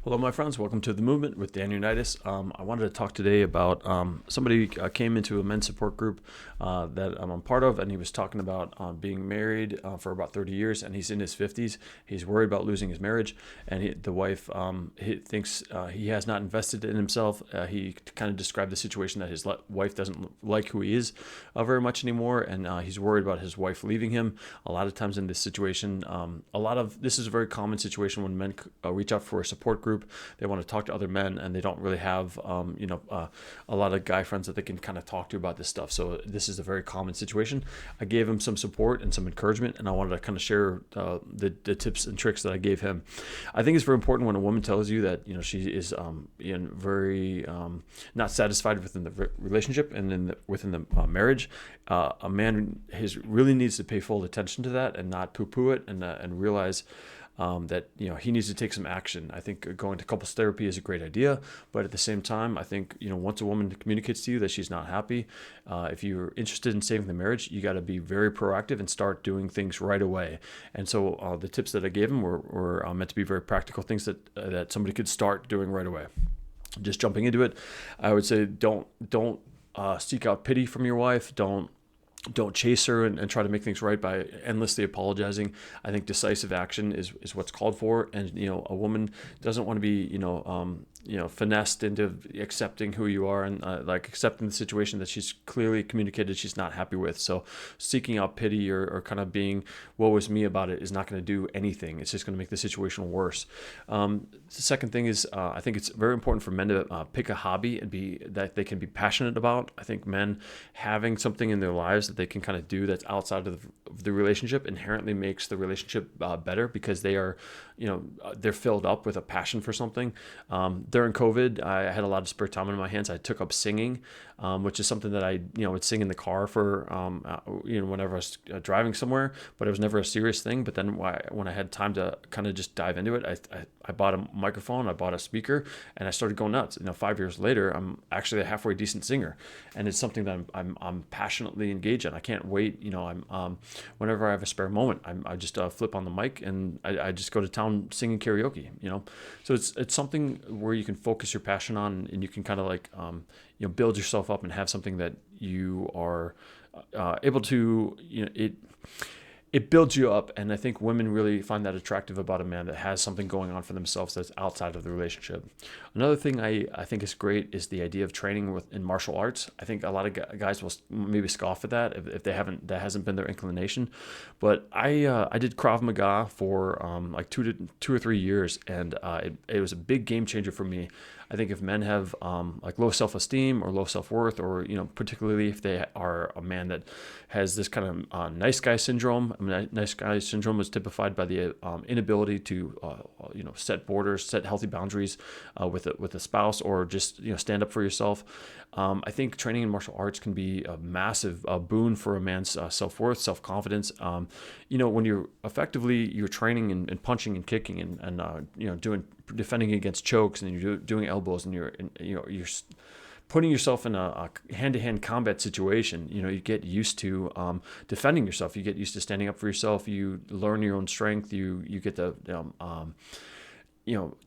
Hello, my friends. Welcome to The Movement with Dan Unitas. I wanted to talk today about somebody came into a men's support group that I'm a part of, and he was talking about being married for about 30 years, and he's in his 50s. He's worried about losing his marriage, and the wife he thinks he has not invested in himself. He kind of described the situation that his wife doesn't like who he is very much anymore, and he's worried about his wife leaving him. A lot of times in this situation, this is a very common situation when men reach out for a support group. They want to talk to other men, and they don't really have a lot of guy friends that they can kind of talk to about this stuff. So this is a very common situation. I gave him some support and some encouragement, and I wanted to kind of share the tips and tricks that I gave him. I think it's very important when a woman tells you that she is very not satisfied within the relationship and within the marriage. A man really needs to pay full attention to that and not poo-poo it, and realize that he needs to take some action. I think going to couples therapy is a great idea, but at the same time, I think once a woman communicates to you that she's not happy, if you're interested in saving the marriage, you got to be very proactive and start doing things right away. And so the tips that I gave him were meant to be very practical things that somebody could start doing right away. Just jumping into it, I would say don't seek out pity from your wife. Don't chase her and try to make things right by endlessly apologizing. I think decisive action is what's called for. And, a woman doesn't want to be, finessed into accepting who you are and accepting the situation that she's clearly communicated she's not happy with. So seeking out pity or kind of being woe is me about it is not going to do anything. It's just going to make the situation worse. The second thing is I think it's very important for men to pick a hobby that they can be passionate about. I think men having something in their lives that they can kind of do that's outside of the relationship inherently makes the relationship better, because they are, they're filled up with a passion for something. During COVID, I had a lot of spare time in my hands. I took up singing, which is something that I, would sing in the car for, whenever I was driving somewhere, but it was never a serious thing. But then when I had time to kind of just dive into it, I bought a microphone, I bought a speaker, and I started going nuts. 5 years later, I'm actually a halfway decent singer, and it's something that I'm passionately engaged in. I can't wait. Whenever I have a spare moment, I just flip on the mic and I just go to town singing karaoke. So it's something where you can focus your passion on, and you can kind of build yourself up and have something that you are able to. It builds you up, and I think women really find that attractive about a man that has something going on for themselves that's outside of the relationship. Another thing I think is great is the idea of training in martial arts. I think a lot of guys will maybe scoff at that if that hasn't been their inclination. But I did Krav Maga for like 2 or 3 years, and it was a big game changer for me. I think if men have like low self-esteem or low self-worth, or particularly if they are a man that has this kind of nice guy syndrome. I mean, nice guy syndrome is typified by the inability to set borders, set healthy boundaries with a spouse, or just stand up for yourself. I think training in martial arts can be a massive boon for a man's self-worth, self-confidence. When you're training and punching and kicking and defending against chokes, and you're doing elbows, and you're putting yourself in a hand-to-hand combat situation. You get used to defending yourself. You get used to standing up for yourself. You learn your own strength. You get to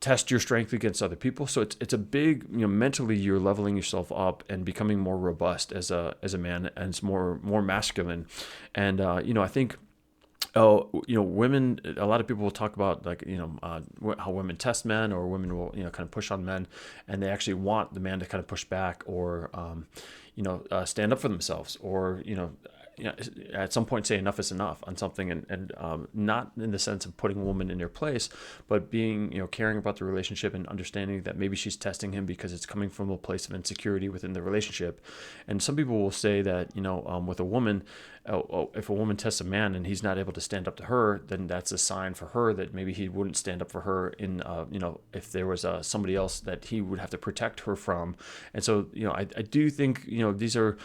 test your strength against other people. So it's a big, mentally you're leveling yourself up and becoming more robust as a man, and it's more masculine. And I think women, a lot of people will talk about how women test men, or women will, kind of push on men, and they actually want the man to kind of push back, or, stand up for themselves, or, at some point say enough is enough on something, and not in the sense of putting a woman in their place, but being, caring about the relationship and understanding that maybe she's testing him because it's coming from a place of insecurity within the relationship. And some people will say that, with a woman, if a woman tests a man and he's not able to stand up to her, then that's a sign for her that maybe he wouldn't stand up for her in, if there was somebody else that he would have to protect her from. And so, I do think, these are,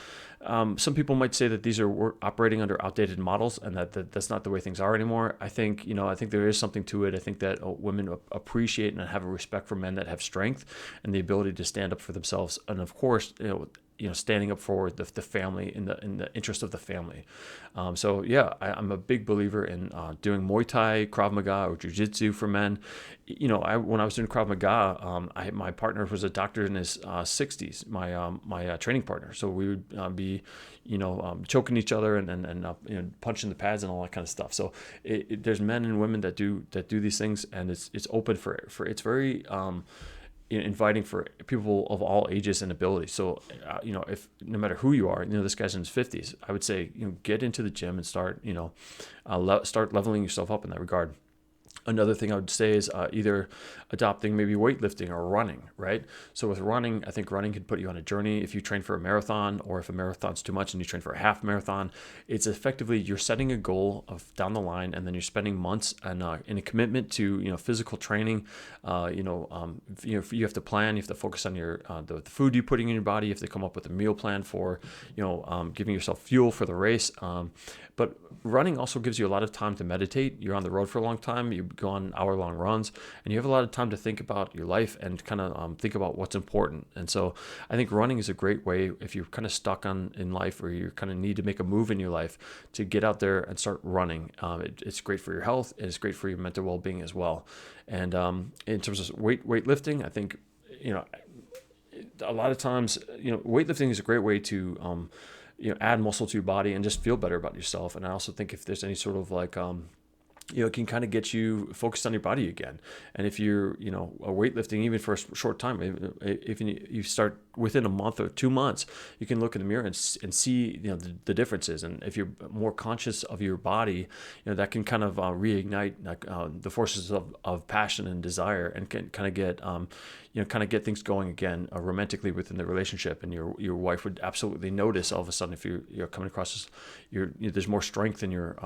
some people might say that these are operating under outdated models, and that's not the way things are anymore. I think there is something to it. I think that women appreciate and have a respect for men that have strength and the ability to stand up for themselves. And of course, standing up for the family in the interest of the family. So yeah, I'm a big believer in doing Muay Thai, Krav Maga, or Jiu Jitsu for men. When I was doing Krav Maga, my partner was a doctor in his 60s, my training partner. So we would be, choking each other and punching the pads and all that kind of stuff. So there's men and women that do these things, and it's open for it's very inviting for people of all ages and abilities. So, if no matter who you are, this guy's in his 50s, I would say, get into the gym and start, start leveling yourself up in that regard. Another thing I would say is either adopting maybe weightlifting or running, right? So with running, I think running can put you on a journey. If you train for a marathon, or if a marathon's too much and you train for a half marathon, it's effectively you're setting a goal of down the line, and then you're spending months and in a commitment to physical training. You have to plan. You have to focus on your the food you're putting in your body. You have to come up with a meal plan for giving yourself fuel for the race. But running also gives you a lot of time to meditate. You're on the road for a long time. You go on hour-long runs, and you have a lot of time to think about your life and kind of think about what's important. And so I think running is a great way, if you're kind of stuck in life, or you kind of need to make a move in your life, to get out there and start running. It's great for your health, and it's great for your mental well-being as well. And in terms of weightlifting, I think, a lot of times, weightlifting is a great way to add muscle to your body and just feel better about yourself. And I also think if there's any sort of it can kind of get you focused on your body again. And if you're, weightlifting even for a short time, if you start within a month or 2 months, you can look in the mirror and see, the differences. And if you're more conscious of your body, that can kind of reignite the forces of passion and desire, and can kind of get things going again romantically within the relationship. And your wife would absolutely notice all of a sudden if you're coming across there's more strength in your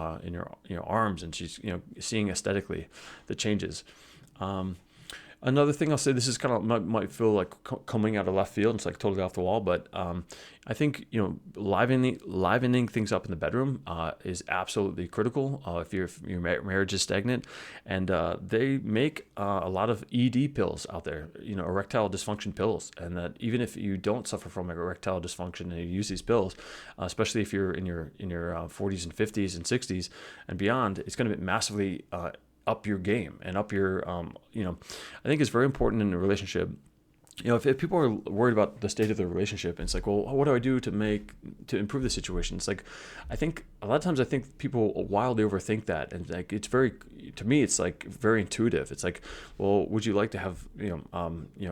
arms, and she's seeing aesthetically the changes. Another thing I'll say, this is kind of might feel like coming out of left field. It's like totally off the wall, but I think livening things up in the bedroom is absolutely critical if your marriage is stagnant. And they make a lot of ED pills out there, erectile dysfunction pills, and that even if you don't suffer from erectile dysfunction and you use these pills, especially if you're in your 40s and 50s and 60s and beyond, it's going to massively up your game and up your, I think it's very important in a relationship. If people are worried about the state of the relationship, and it's like, well, what do I do to improve the situation? It's like, I think a lot of times people wildly overthink that. And like, to me, it's like very intuitive. It's like, well, would you like to have,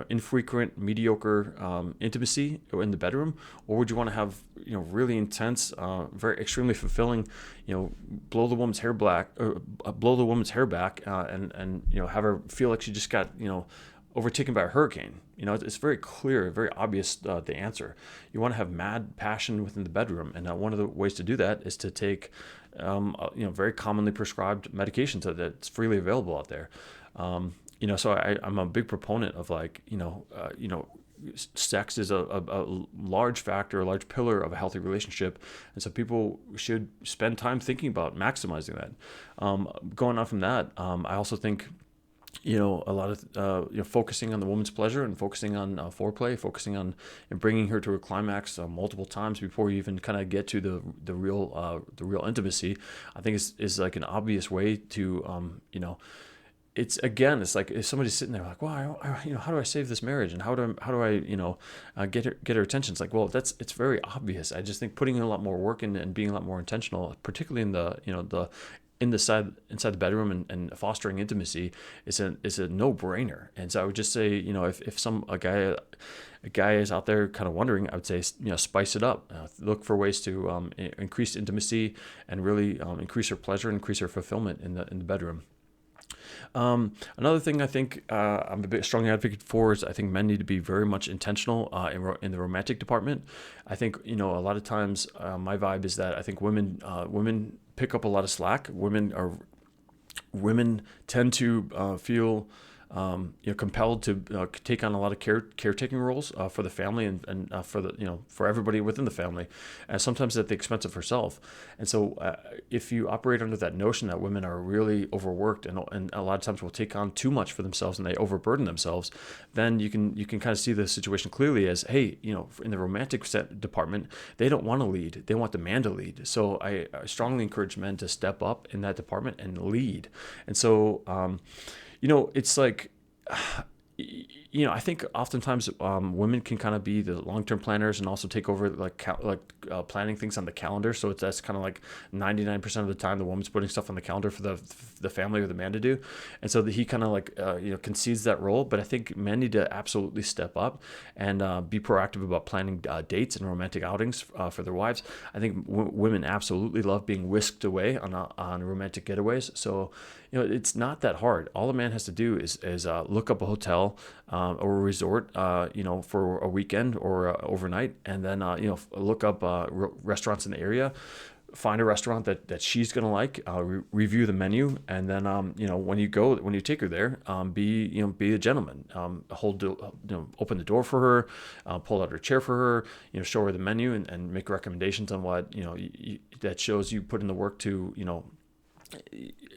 infrequent, mediocre intimacy in the bedroom? Or would you want to have, really intense, very extremely fulfilling, blow the woman's hair back, and have her feel like she just got, overtaken by a hurricane? It's very clear, very obvious, the answer. You want to have mad passion within the bedroom, and one of the ways to do that is to take very commonly prescribed medications that's freely available out there. So I'm a big proponent of sex is a large factor, a large pillar of a healthy relationship, and so people should spend time thinking about maximizing that. Going on from that, I also think a lot of focusing on the woman's pleasure and focusing on foreplay, focusing on bringing her to a climax multiple times before you even kind of get to the real intimacy, I think is like an obvious way to it's like if somebody's sitting there like, well, how do I save this marriage, and how do I get her attention? It's like, well, it's very obvious. I just think putting in a lot more work and being a lot more intentional, particularly in the inside the bedroom and fostering intimacy is a no-brainer. And so I would just say, if a guy is out there kind of wondering, I would say, spice it up. Look for ways to increase intimacy and really increase her pleasure, increase her fulfillment in the bedroom. Another thing I think I'm a bit strong advocate for is I think men need to be very much intentional in the romantic department. I think a lot of times my vibe is that I think women pick up a lot of slack. Women tend to feel compelled to take on a lot of caretaking roles for the family and for the for everybody within the family, and sometimes at the expense of herself. And so, if you operate under that notion that women are really overworked and a lot of times will take on too much for themselves and they overburden themselves, then you can kind of see the situation clearly as, hey, in the romantic department, they don't want to lead; they want the man to lead. So I strongly encourage men to step up in that department and lead. And so, it's like, I think oftentimes women can kind of be the long-term planners and also take over planning things on the calendar. So that's kind of like 99% of the time the woman's putting stuff on the calendar for the family or the man to do, and so he kind of concedes that role. But I think men need to absolutely step up and be proactive about planning dates and romantic outings for their wives. I think women absolutely love being whisked away on romantic getaways. So it's not that hard. All a man has to do is look up a hotel or a resort, for a weekend or overnight, and then look up restaurants in the area. Find a restaurant that she's gonna like. Review the menu, and then when you take her there, be a gentleman. Open the door for her, pull out her chair for her. Show her the menu and make recommendations on what that shows you put in the work to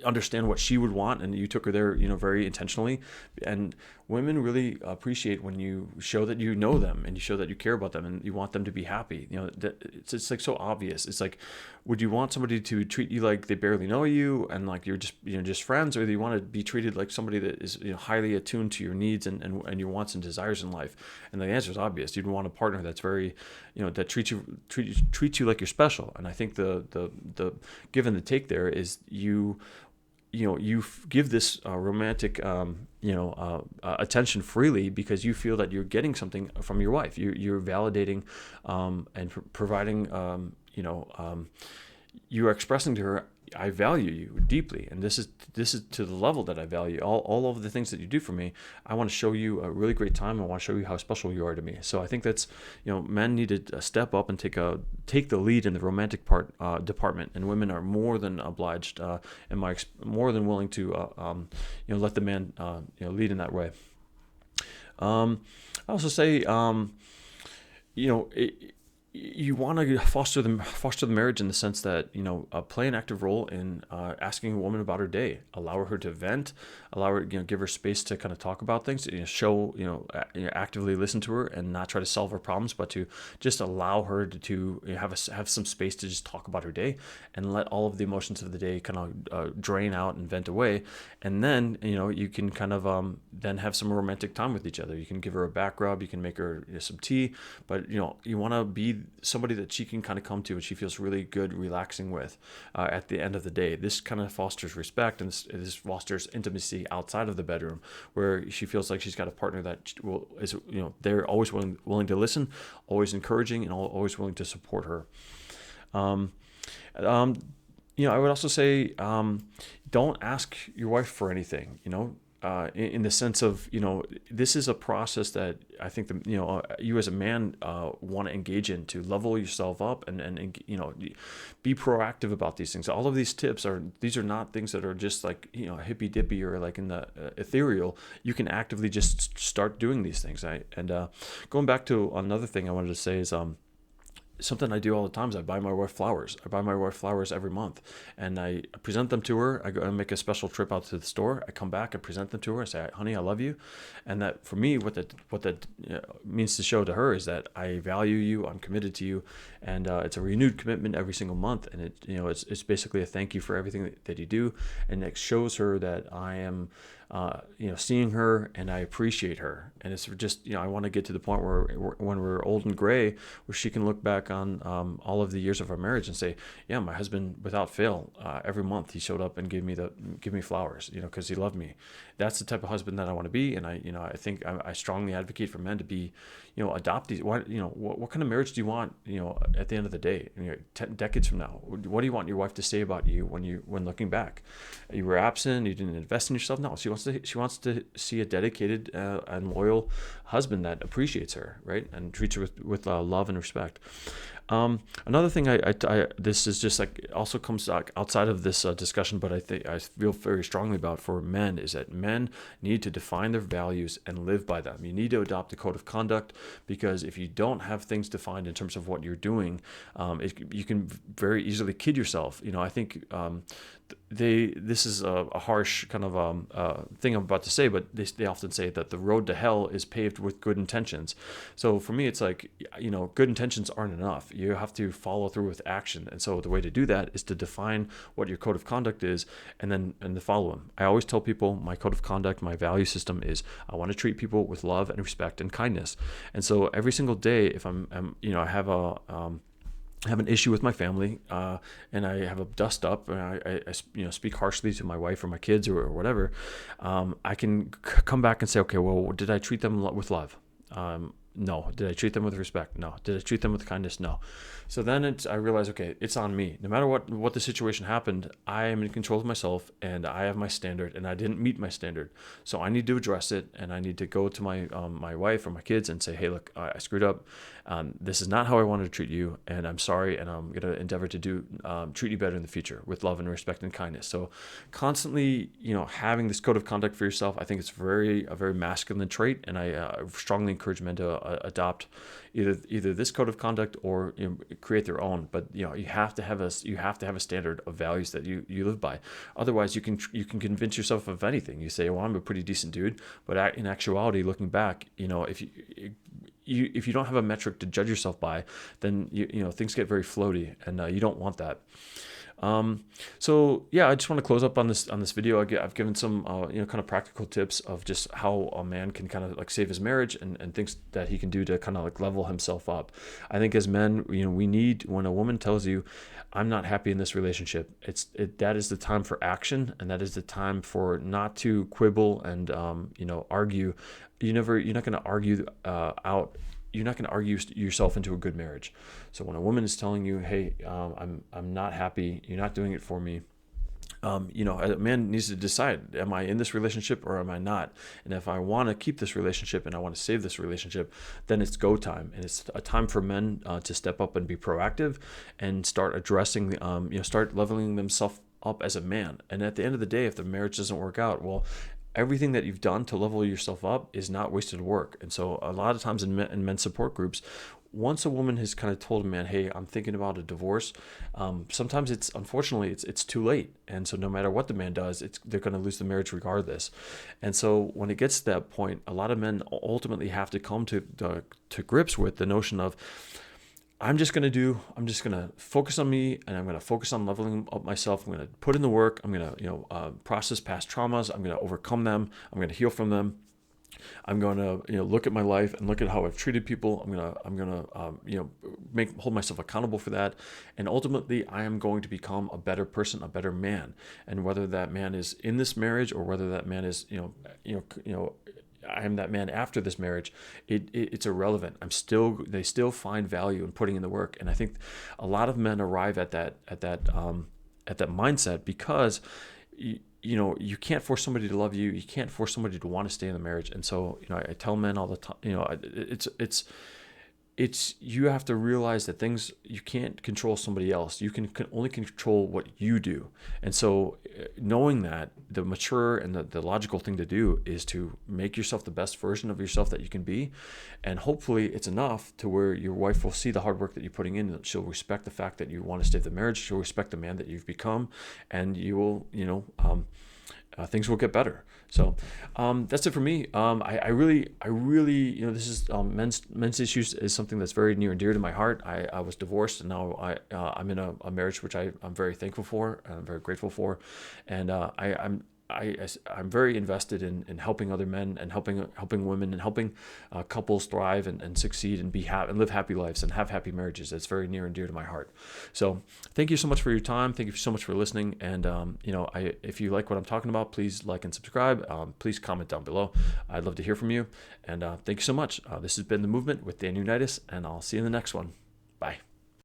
understand what she would want, and you took her there very intentionally. And women really appreciate when you show that you know them and you show that you care about them and you want them to be happy. That it's like so obvious. It's like, would you want somebody to treat you like they barely know you and like you're just friends, or do you want to be treated like somebody that is highly attuned to your needs and your wants and desires in life? And the answer is obvious. You'd want a partner that's very that treats you like you're special. And I think the give and the take there is you give this romantic attention freely because you feel that you're getting something from your wife. You're validating and providing you are expressing to her, I value you deeply, and this is to the level that I value all of the things that you do for me. I want to show you a really great time. I want to show you how special you are to me. So I think that's men need to step up and take the lead in the romantic department, and women are more than obliged and more than willing to let the man lead in that way. I also say you want to foster the marriage in the sense that play an active role in asking a woman about her day, allow her to vent, allow her give her space to kind of talk about things, show actively listen to her and not try to solve her problems, but to just allow her to have some space to just talk about her day and let all of the emotions of the day kind of drain out and vent away. And then you can kind of then have some romantic time with each other. You can give her a back rub, you can make her some tea, but you want to be somebody that she can kind of come to and she feels really good relaxing with at the end of the day. This kind of fosters respect, and this fosters intimacy outside of the bedroom, where she feels like she's got a partner that is they're always willing to listen, always encouraging, and always willing to support her. I would also say don't ask your wife for anything. In the sense of, this is a process that I think you as a man want to engage in to level yourself up and be proactive about these things. All of these tips are not things that are just like, hippy dippy or like in the ethereal. You can actively just start doing these things. Going back to another thing I wanted to say is, something I do all the time is I buy my wife flowers. I buy my wife flowers every month, and I present them to her. I go and make a special trip out to the store. I come back, I present them to her. I say, "Honey, I love you," and that for me, what that means to show to her is that I value you. I'm committed to you, and it's a renewed commitment every single month. And it's basically a thank you for everything that you do, and it shows her that I am. Seeing her and I appreciate her, and it's just I want to get to the point where when we're old and gray, where she can look back on all of the years of our marriage and say, yeah, my husband without fail every month he showed up and gave me flowers, because he loved me. That's the type of husband that I want to be, and I think I strongly advocate for men to be adopt these. What kind of marriage do you want at the end of the day, 10 decades from now? What do you want your wife to say about you when looking back? You were absent, you didn't invest in yourself. No, she wants to see a dedicated and loyal husband that appreciates her, right, and treats her with love and respect. Another thing, this is just like also comes outside of this discussion, but I think I feel very strongly about for men is that men need to define their values and live by them. You need to adopt a code of conduct, because if you don't have things defined in terms of what you're doing, you can very easily kid yourself. I think this is a harsh kind of thing I'm about to say, but they often say that the road to hell is paved with good intentions. So for me, it's like, good intentions aren't enough. You have to follow through with action. And so the way to do that is to define what your code of conduct is, and to follow them. I always tell people my code of conduct, my value system is I want to treat people with love and respect and kindness. And so every single day, if I have an issue with my family, and I have a dust up, and I speak harshly to my wife or my kids or whatever, I can come back and say, okay, well, did I treat them with love? No. Did I treat them with respect? No. Did I treat them with kindness? No. So then I realize, okay, it's on me. No matter what the situation happened, I am in control of myself, and I have my standard, and I didn't meet my standard. So I need to address it, and I need to go to my wife or my kids and say, hey, look, I screwed up. This is not how I wanted to treat you, and I'm sorry, and I'm going to endeavor to treat you better in the future with love and respect and kindness. So constantly, having this code of conduct for yourself, I think it's a very masculine trait, and I strongly encourage men to adopt either this code of conduct or create their own. But you have to have a standard of values that you live by. Otherwise, you can convince yourself of anything. You say, well, I'm a pretty decent dude, but in actuality, looking back, if you don't have a metric to judge yourself by, then things get very floaty, and you don't want that. So yeah, I just want to close up on this video. I've given some kind of practical tips of just how a man can kind of like save his marriage, and things that he can do to kind of like level himself up. I think as men, we need, when a woman tells you, I'm not happy in this relationship, that is the time for action, and that is the time for not to quibble and argue. You're not going to argue out. You're not going to argue yourself into a good marriage. So when a woman is telling you, hey, I'm not happy, you're not doing it for me, a man needs to decide, am I in this relationship or am I not? And if I want to keep this relationship and I want to save this relationship, then it's go time. And it's a time for men to step up and be proactive and start addressing, start leveling themselves up as a man. And at the end of the day, if the marriage doesn't work out, well, everything that you've done to level yourself up is not wasted work. And so a lot of times in men's support groups, once a woman has kind of told a man, hey, I'm thinking about a divorce, sometimes unfortunately it's too late. And so no matter what the man does, they're going to lose the marriage regardless. And so when it gets to that point, a lot of men ultimately have to come to grips with the notion of, I'm just going to focus on me, and I'm going to focus on leveling up myself. I'm going to put in the work. I'm going to, process past traumas. I'm going to overcome them. I'm going to heal from them. I'm going to, look at my life and look at how I've treated people. I'm going to, hold myself accountable for that. And ultimately I am going to become a better person, a better man. And whether that man is in this marriage or whether that man is, I am that man after this marriage, it's irrelevant. They still find value in putting in the work. And I think a lot of men arrive at that mindset because you can't force somebody to love you. You can't force somebody to want to stay in the marriage. And so, I tell men all the time, you have to realize that you can't control somebody else. You can only control what you do. And so knowing that, the mature and the logical thing to do is to make yourself the best version of yourself that you can be. And hopefully it's enough to where your wife will see the hard work that you're putting in. She'll respect the fact that you want to stay in the marriage. She'll respect the man that you've become, and you will, things will get better. So that's it for me. I really, this is men's issues is something that's very near and dear to my heart. I was divorced, and now I'm in a marriage which I'm very thankful for, and I'm very grateful for, and I'm very invested in helping other men and helping women and helping couples thrive and succeed and be happy and live happy lives and have happy marriages. That's very near and dear to my heart. So thank you so much for your time. Thank you so much for listening. And if you like what I'm talking about, please like and subscribe. Please comment down below. I'd love to hear from you. And thank you so much. This has been The Movement with Dan Unitas, and I'll see you in the next one.